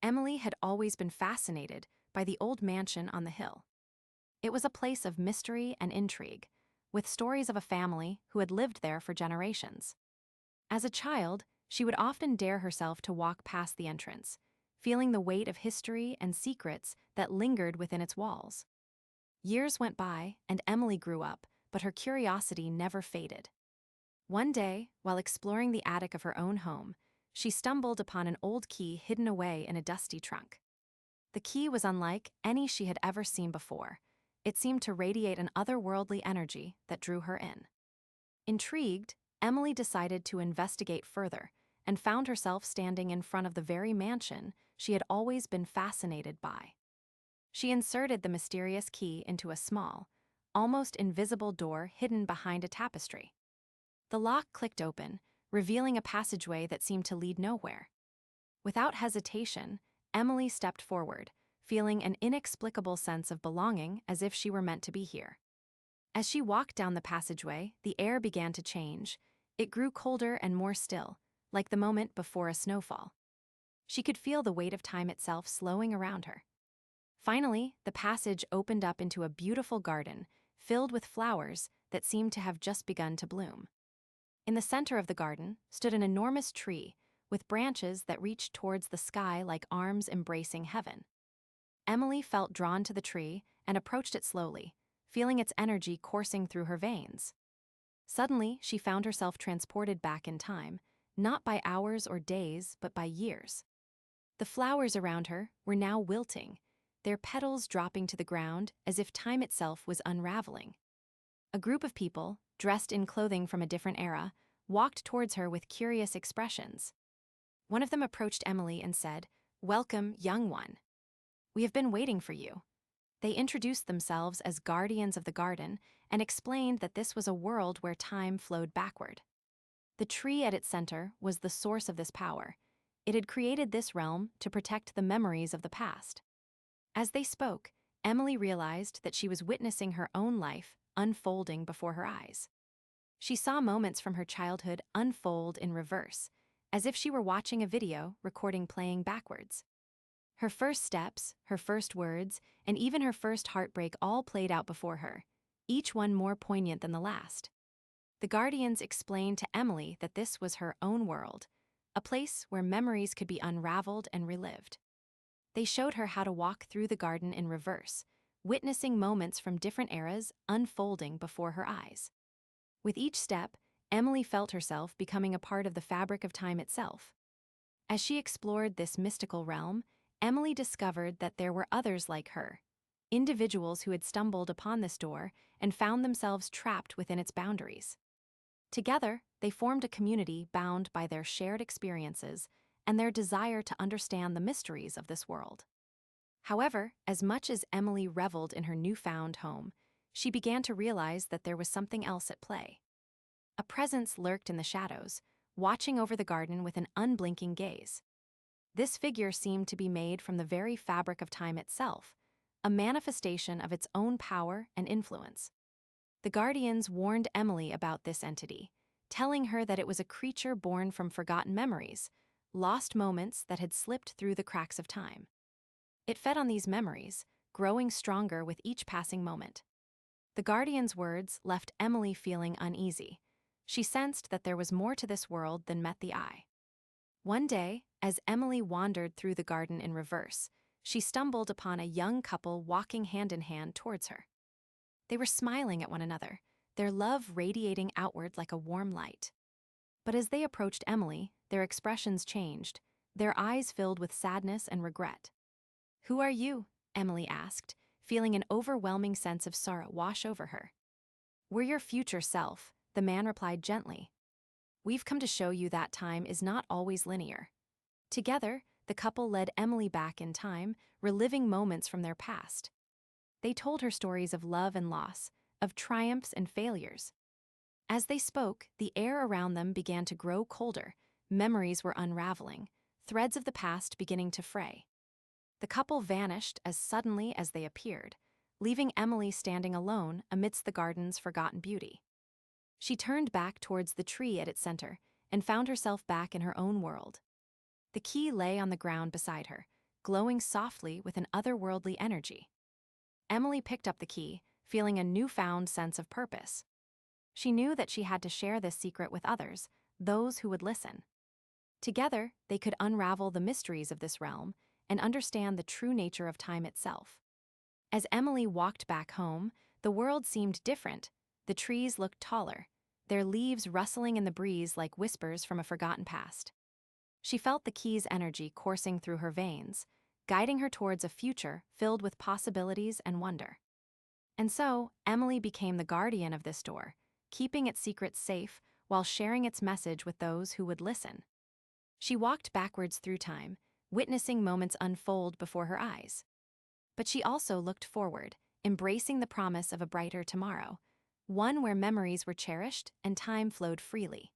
Emily had always been fascinated by the old mansion on the hill. It was a place of mystery and intrigue, with stories of a family who had lived there for generations. As a child, she would often dare herself to walk past the entrance, feeling the weight of history and secrets that lingered within its walls. Years went by, and Emily grew up, but her curiosity never faded. One day, while exploring the attic of her own home, she stumbled upon an old key hidden away in a dusty trunk. The key was unlike any she had ever seen before. It seemed to radiate an otherworldly energy that drew her in. Intrigued, Emily decided to investigate further and found herself standing in front of the very mansion she had always been fascinated by. She inserted the mysterious key into a small, almost invisible door hidden behind a tapestry. The lock clicked open, revealing a passageway that seemed to lead nowhere. Without hesitation, Emily stepped forward, feeling an inexplicable sense of belonging as if she were meant to be here. As she walked down the passageway, the air began to change. It grew colder and more still, like the moment before a snowfall. She could feel the weight of time itself slowing around her. Finally, the passage opened up into a beautiful garden, filled with flowers that seemed to have just begun to bloom. In the center of the garden stood an enormous tree, with branches that reached towards the sky like arms embracing heaven. Emily felt drawn to the tree and approached it slowly, feeling its energy coursing through her veins. Suddenly, she found herself transported back in time, not by hours or days, but by years. The flowers around her were now wilting, their petals dropping to the ground as if time itself was unraveling. A group of people, dressed in clothing from a different era, walked towards her with curious expressions. One of them approached Emily and said, "Welcome, young one. We have been waiting for you." They introduced themselves as guardians of the garden and explained that this was a world where time flowed backward. The tree at its center was the source of this power. It had created this realm to protect the memories of the past. As they spoke, Emily realized that she was witnessing her own life unfolding before her eyes. She saw moments from her childhood unfold in reverse, as if she were watching a video recording playing backwards. Her first steps, her first words, and even her first heartbreak all played out before her, each one more poignant than the last. The guardians explained to Emily that this was her own world, a place where memories could be unraveled and relived. They showed her how to walk through the garden in reverse, witnessing moments from different eras unfolding before her eyes. With each step, Emily felt herself becoming a part of the fabric of time itself. As she explored this mystical realm, Emily discovered that there were others like her, individuals who had stumbled upon this door and found themselves trapped within its boundaries. Together, they formed a community bound by their shared experiences and their desire to understand the mysteries of this world. However, as much as Emily reveled in her newfound home, she began to realize that there was something else at play. A presence lurked in the shadows, watching over the garden with an unblinking gaze. This figure seemed to be made from the very fabric of time itself, a manifestation of its own power and influence. The guardians warned Emily about this entity, telling her that it was a creature born from forgotten memories, lost moments that had slipped through the cracks of time. It fed on these memories, growing stronger with each passing moment. The guardian's words left Emily feeling uneasy. She sensed that there was more to this world than met the eye. One day, as Emily wandered through the garden in reverse, she stumbled upon a young couple walking hand in hand towards her. They were smiling at one another, their love radiating outward like a warm light. But as they approached Emily, their expressions changed, their eyes filled with sadness and regret. "Who are you?" Emily asked, feeling an overwhelming sense of sorrow wash over her. "We're your future self," the man replied gently. "We've come to show you that time is not always linear." Together, the couple led Emily back in time, reliving moments from their past. They told her stories of love and loss, of triumphs and failures. As they spoke, the air around them began to grow colder, memories were unraveling, threads of the past beginning to fray. The couple vanished as suddenly as they appeared, leaving Emily standing alone amidst the garden's forgotten beauty. She turned back towards the tree at its center and found herself back in her own world. The key lay on the ground beside her, glowing softly with an otherworldly energy. Emily picked up the key, feeling a newfound sense of purpose. She knew that she had to share this secret with others, those who would listen. Together, they could unravel the mysteries of this realm and understand the true nature of time itself. As Emily walked back home, the world seemed different. The trees looked taller, their leaves rustling in the breeze like whispers from a forgotten past. She felt the key's energy coursing through her veins, guiding her towards a future filled with possibilities and wonder. And so, Emily became the guardian of this door, keeping its secrets safe while sharing its message with those who would listen. She walked backwards through time, witnessing moments unfold before her eyes. But she also looked forward, embracing the promise of a brighter tomorrow, one where memories were cherished and time flowed freely.